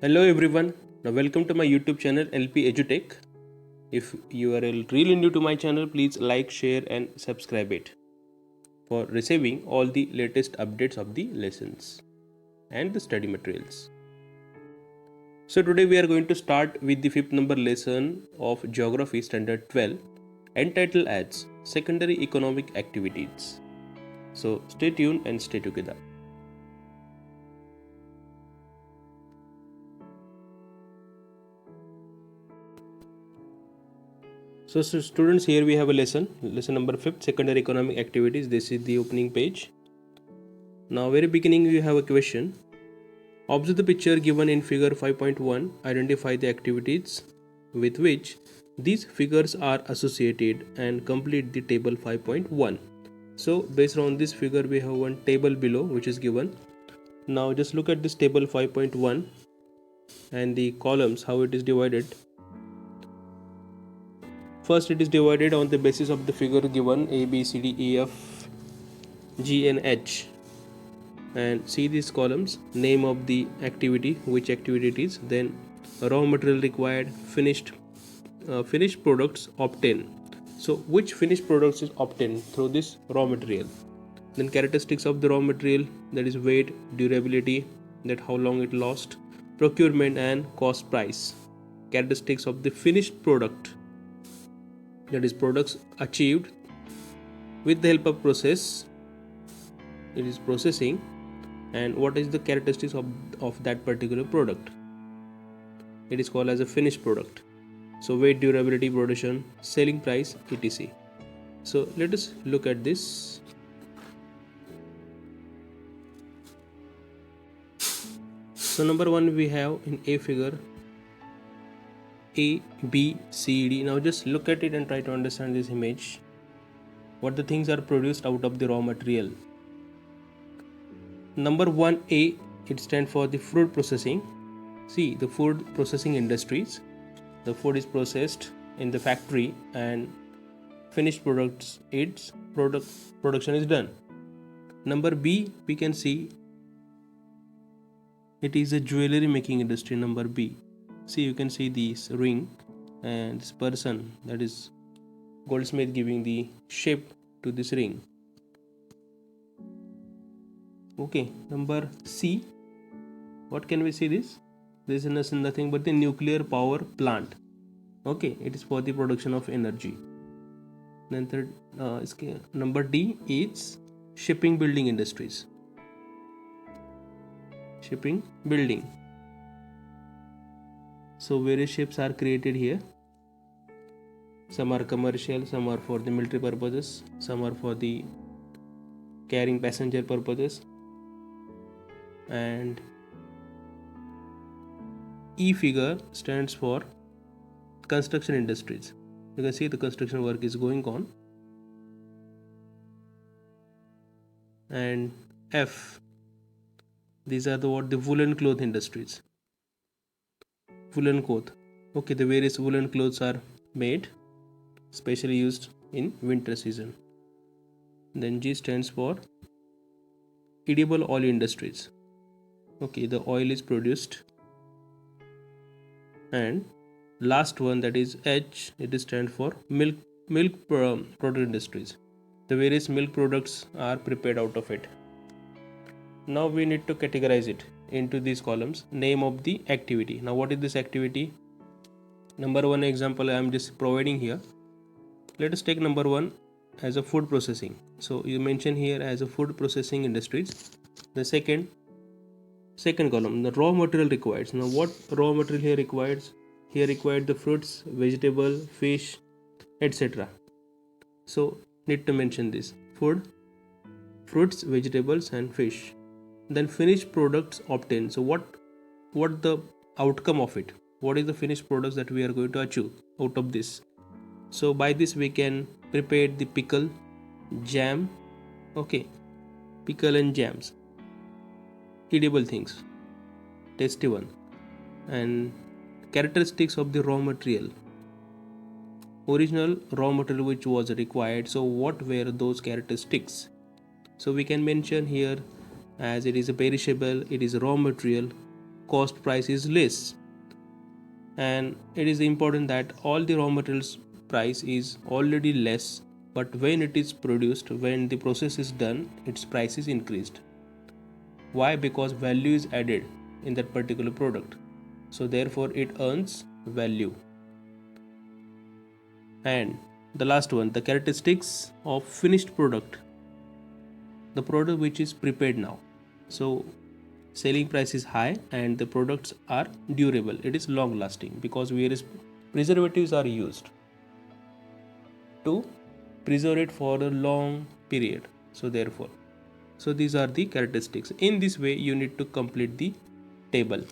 Hello everyone. Now welcome to my YouTube channel LP EduTech. If you are really new to my channel, please like, share and subscribe it for receiving all the latest updates of the lessons and the study materials. So today we are going to start with the fifth number lesson of Geography Standard 12 entitled as Secondary Economic Activities. So stay tuned and stay together. So students, here we have a lesson number 5, secondary economic activities. This is the opening page. Now very beginning we have a question. Observe the picture given in figure 5.1. Identify the activities with which these figures are associated and complete the table 5.1. So based on this figure we have one table below which is given. Now just look at this table 5.1 and the columns how it is divided. First it is divided on the basis of the figure given A, B, C, D, E, F, G and H. And see these columns, name of the activity, which activity it is, then raw material required, finished products obtained. So which finished products is obtained through this raw material, then characteristics of the raw material, that is weight, durability, that how long it lasts, procurement and cost price, characteristics of the finished product, that is products achieved with the help of process, it is processing, and what is the characteristics of that particular product, it is called as a finished product. So weight, durability, production, selling price, etc. So let us look at this. So number 1 we have in A figure A, B, C, D. Now just look at it and try to understand this image, what the things are produced out of the raw material. Number 1A, it stands for the food processing. See, the food processing industries, the food is processed in the factory and finished products, its production is done. Number B, we can see it is a jewelry making industry. Number B, see, you can see this ring and this person, that is goldsmith, giving the shape to this ring. Okay, number C, what can we see this? This is nothing but the nuclear power plant. Okay, it is for the production of energy. Then third, number D is shipping building industries. Shipping building. So various ships are created here. Some are commercial, some are for the military purposes, some are for the carrying passenger purposes. And E figure stands for construction industries. You can see the construction work is going on. And F, these are the woolen cloth industries. Woolen cloth. Okay, the various woolen clothes are made, specially used in winter season. Then G stands for edible oil industries. Okay, the oil is produced. And last one, that is H, it is stand for milk product industries. The various milk products are prepared out of it. Now we need to categorize it into these columns. Name of the activity. Now what is this activity? Number 1 example I am just providing here. Let us take number 1 as a food processing. So you mention here as a food processing industries. The second column, the raw material required. Now what raw material here requires? Here required the fruits, vegetable, fish, etc. So need to mention this: food, fruits, vegetables and fish. Then finished products obtained. So what the outcome of it? What is the finished products that we are going to achieve out of this? So by this we can prepare the pickle, jam, okay, pickle and jams, edible things, tasty one. And characteristics of the raw material, original raw material which was required. So what were those characteristics? So we can mention here, as it is a perishable, it is a raw material, cost price is less. And it is important that all the raw materials price is already less, but when it is produced, when the process is done, its price is increased. Why? Because value is added in that particular product, so therefore it earns value. And the last one, the characteristics of finished product, the product which is prepared now. So selling price is high and the products are durable, it is long lasting, because various preservatives are used to preserve it for a long period. So therefore, so these are the characteristics. In this way you need to complete the table.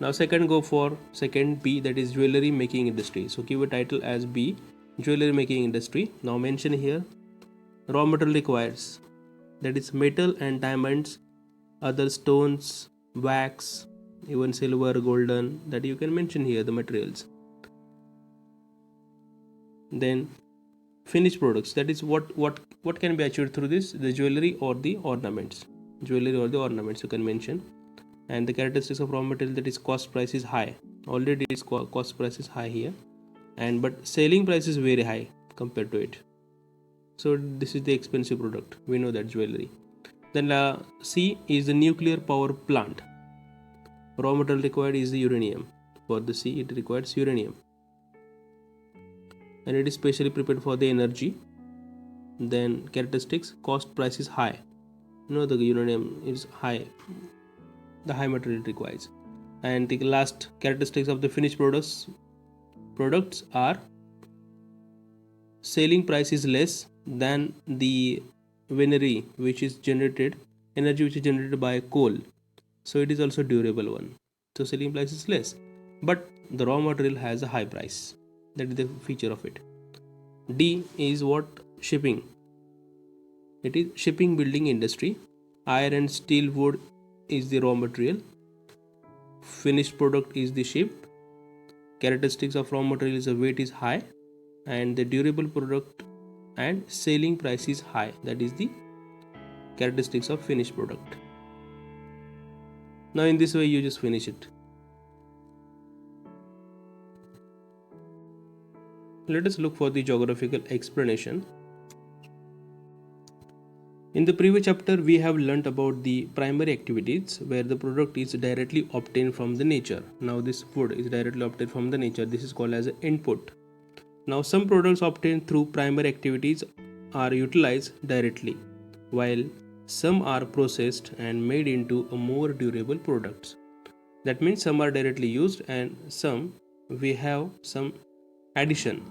Now second, go for second B, that is jewelry making industry. So give a title as B, jewelry making industry. Now mention here raw material requires, that is metal and diamonds, other stones, wax, even silver, golden, that you can mention here the materials. Then finished products, that is what can be achieved through this, the jewelry or the ornaments, you can mention. And the characteristics of raw material, that is cost price is high, already its cost price is high here, and but selling price is very high compared to it. So this is the expensive product, we know that jewelry. Then C is the nuclear power plant. Raw material required is the uranium. For the C, it requires uranium, and it is specially prepared for the energy. Then characteristics, cost price is high. You know the uranium is high, the high material it requires. And the last characteristics of the finished products are selling price is less than the energy which is generated by coal, so it is also durable one. So selling price is less, but the raw material has a high price, that is the feature of it. D is what? Shipping. It is shipping building industry. Iron and steel, wood is the raw material, finished product is the ship. Characteristics of raw material is the weight is high and the durable product, and selling price is high, that is the characteristics of finished product. Now in this way you just finish it. Let us look for the geographical explanation. In the previous chapter, we have learnt about the primary activities where the product is directly obtained from the nature. Now this wood is directly obtained from the nature. This is called as an input. Now some products obtained through primary activities are utilized directly, while some are processed and made into a more durable products. That means some are directly used and some we have some addition.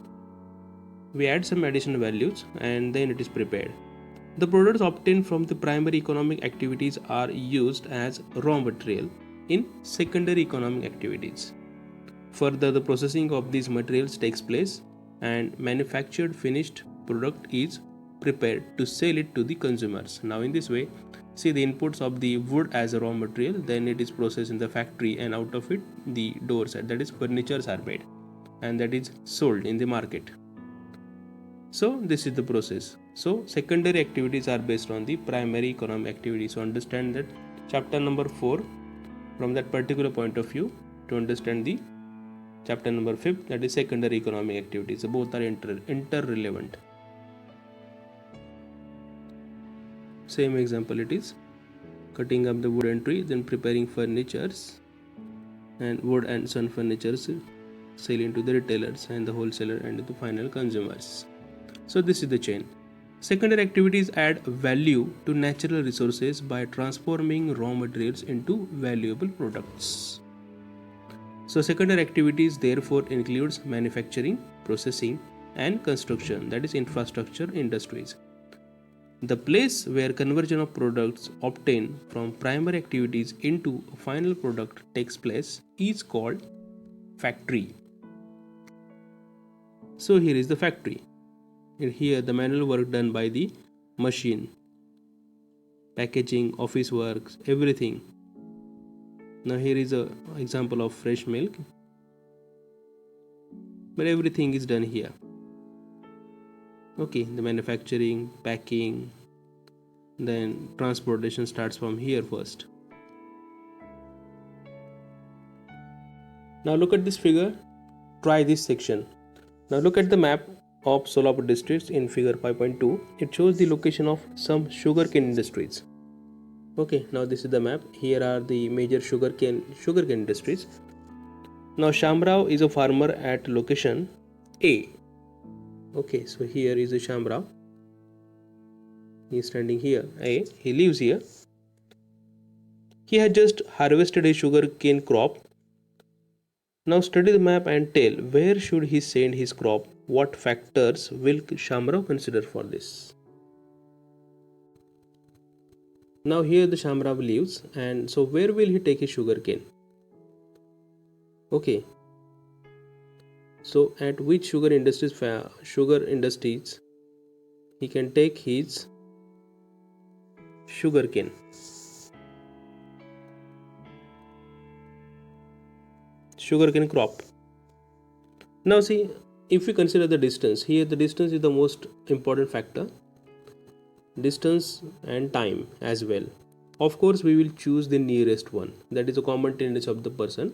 We add some additional values and then it is prepared. The products obtained from the primary economic activities are used as raw material in secondary economic activities. Further, the processing of these materials takes place and manufactured finished product is prepared to sell it to the consumers. Now in this way, see the inputs of the wood as a raw material, then it is processed in the factory and out of it the door set, that is furnitures are made and that is sold in the market. So this is the process. So secondary activities are based on the primary economic activities. So understand that chapter number 4 from that particular point of view to understand the chapter number 5, that is secondary economic activities. So both are interrelevant. Same example it is cutting up the wooden tree, then preparing furnitures, and wood and sun furnitures sell into the retailers and the wholesaler and the final consumers. So this is the chain. Secondary activities add value to natural resources by transforming raw materials into valuable products. So secondary activities therefore includes manufacturing, processing and construction, that is infrastructure industries. The place where conversion of products obtained from primary activities into a final product takes place is called factory. So here is the factory. Here the manual work done by the machine, packaging, office works, everything. Now here is a example of fresh milk, but everything is done here. Okay, the manufacturing, packing, then transportation starts from here first. Now look at this figure, try this section. Now look at the map of Solapur districts in figure 5.2. It shows the location of some sugarcane industries. Okay, now this is the map. Here are the major sugarcane industries. Now Shamrao is a farmer at location A. Okay, so here is a Shamrao. He is standing here. A. He lives here. He has just harvested a sugarcane crop. Now study the map and tell where should he send his crop. What factors will Shamrao consider for this? Now here the Shamrao lives, and so where will he take his sugarcane? Okay. So at which sugar industries he can take his sugarcane? Sugarcane crop. Now see, if we consider the distance, here the distance is the most important factor. Distance and time as well. Of course, we will choose the nearest one. That is a common tendency of the person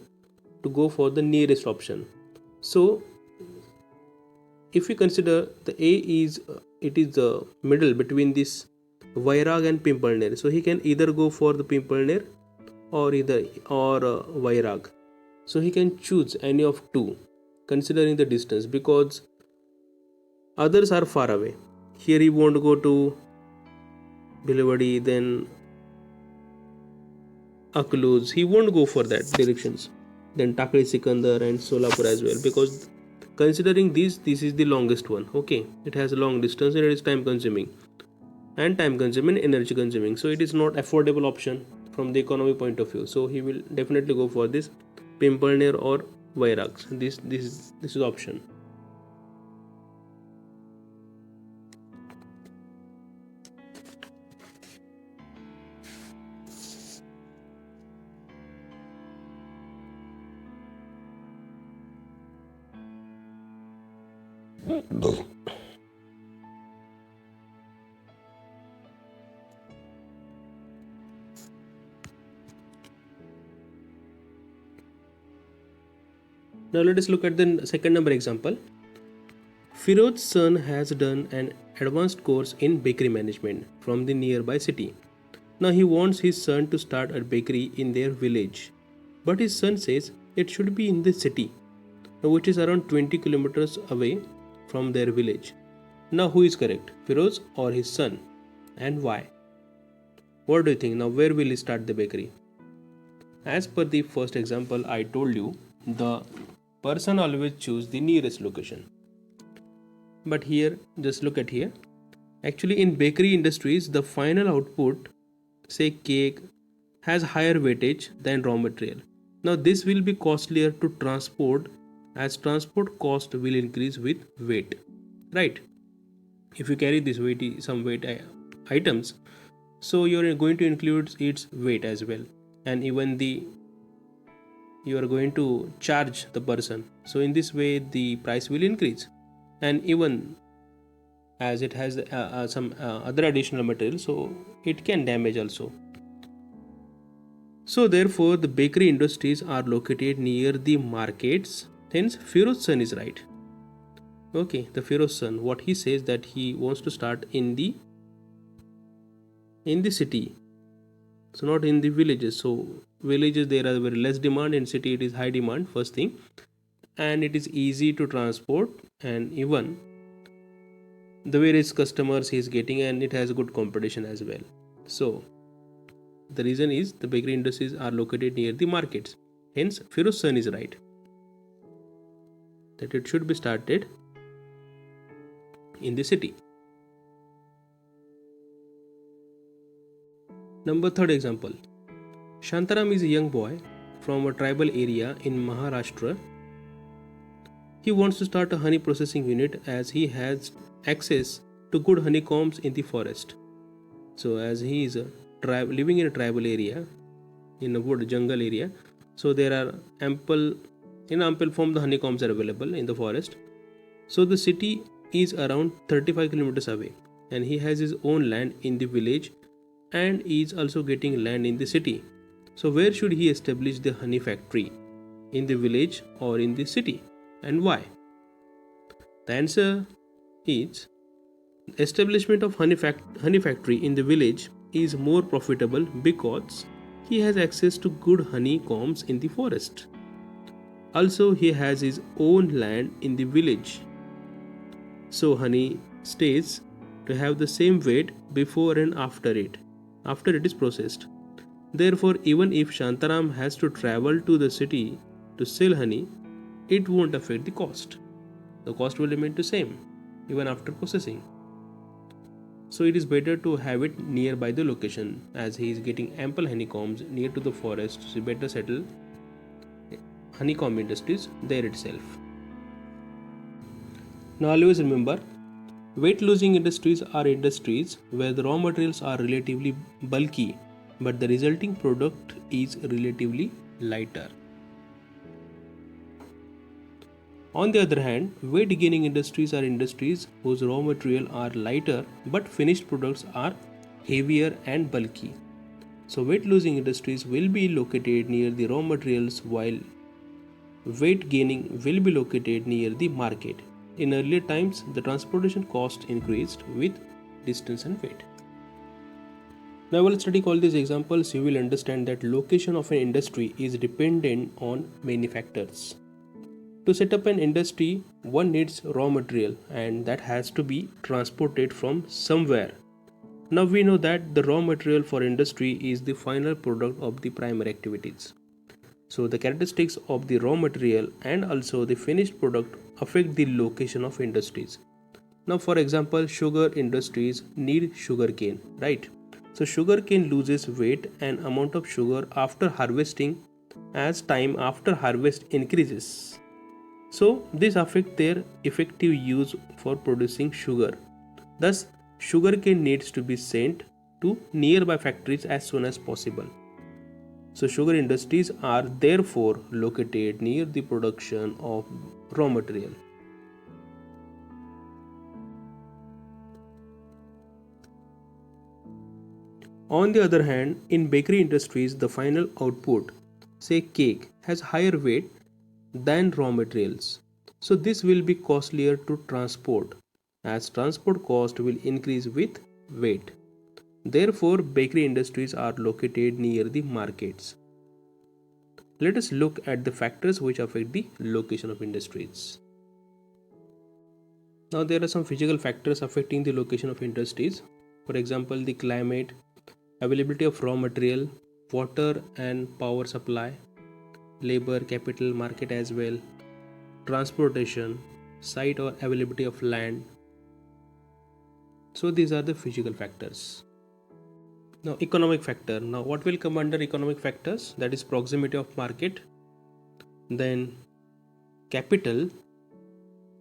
to go for the nearest option. So if we consider the A is it is the middle between this Vairag and Pimpalner. So he can either go for the Pimpalner or Vairag. So he can choose any of two considering the distance, because others are far away. Here he won't go to Bhilavadi, then Akluz. He won't go for that directions. Then Takli Sikandar and Solapur as well, because considering this is the longest one. Okay, it has a long distance and it is time consuming and energy consuming, so it is not affordable option from the economic point of view. So he will definitely go for this Pimpalner or Vairag. This is option. Now let us look at the second number example. Firoz's son has done an advanced course in bakery management from the nearby city. Now he wants his son to start a bakery in their village. But his son says it should be in the city, which is around 20 kilometers away from their village. Now who is correct, Firoz or his son, and why? What do you think? Now where will he start the bakery? As per the first example I told you, the person always choose the nearest location. But here, just look at here. Actually in bakery industries, the final output, say cake, has higher weightage than raw material. Now this will be costlier to transport, as transport cost will increase with weight, right? If you carry this some weight items, so you are going to include its weight as well, and even you are going to charge the person. So in this way the price will increase, and even as it has some other additional material, so it can damage also. So therefore the bakery industries are located near the markets. Hence Firoz's son is right. Okay, the Firoz's son, what he says that he wants to start in the city, so not in the villages. So villages there are very less demand, in city it is high demand, first thing, and it is easy to transport, and even the various customers he is getting, and it has good competition as well. So the reason is the bakery industries are located near the markets. Hence Firoz's son is right, that it should be started in the city. Number third example. Shantaram is a young boy from a tribal area in Maharashtra. He wants to start a honey processing unit as he has access to good honeycombs in the forest. So as he is living in a tribal area, in a wood jungle area, so there are ample form the honeycombs are available in the forest. So the city is around 35 kilometers away, and he has his own land in the village and is also getting land in the city. So where should he establish the honey factory? In the village or in the city? And why? The answer is establishment of honey factory in the village is more profitable because he has access to good honeycombs in the forest. Also, he has his own land in the village, so honey stays to have the same weight before and after it is processed. Therefore, even if Shantaram has to travel to the city to sell honey, it won't affect the cost. The cost will remain the same even after processing. So it is better to have it nearby the location, as he is getting ample honeycombs near to the forest, so better settle honeycomb industries there itself. Now always remember, weight losing industries are industries where the raw materials are relatively bulky but the resulting product is relatively lighter. On the other hand, weight gaining industries are industries whose raw material are lighter but finished products are heavier and bulky. So weight losing industries will be located near the raw materials while weight gaining will be located near the market. In earlier times, the transportation cost increased with distance and weight. Now while studying all these examples, you will understand that location of an industry is dependent on many factors. To set up an industry, one needs raw material and that has to be transported from somewhere. Now we know that the raw material for industry is the final product of the primary activities. So the characteristics of the raw material and also the finished product affect the location of industries. Now for example, sugar industries need sugarcane, right? So sugarcane loses weight and amount of sugar after harvesting as time after harvest increases. So this affects their effective use for producing sugar. Thus, sugarcane needs to be sent to nearby factories as soon as possible. So sugar industries are therefore located near the production of raw material. On the other hand, in bakery industries, the final output, say cake, has higher weight than raw materials. So this will be costlier to transport, as transport cost will increase with weight. Therefore, bakery industries are located near the markets. Let us look at the factors which affect the location of industries. Now there are some physical factors affecting the location of industries. For example, the climate, availability of raw material, water and power supply, labor, capital, market as well, transportation, site or availability of land. So these are the physical factors. Now economic factor. Now what will come under economic factors? That is proximity of market, then capital,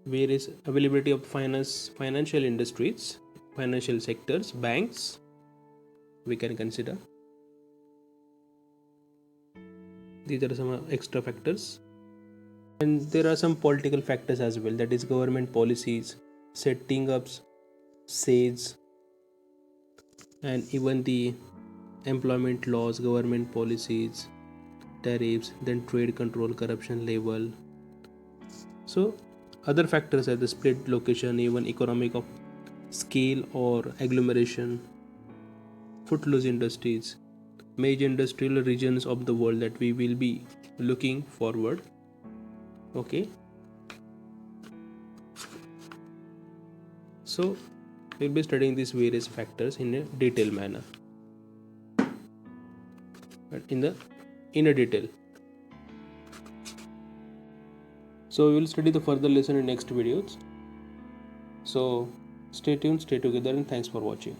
where is availability of financial industries, financial sectors, banks we can consider. These are some extra factors. And there are some political factors as well, that is government policies, setting ups, SAGE, and even the employment laws, government policies, tariffs, then trade control, corruption level. So other factors are the split location, even economic of scale or agglomeration, footloose industries, major industrial regions of the world that we will be looking forward. Okay, so we'll be studying these various factors in a detailed manner, but in a detail. So we will study the further lesson in next videos. So stay tuned, stay together, and thanks for watching.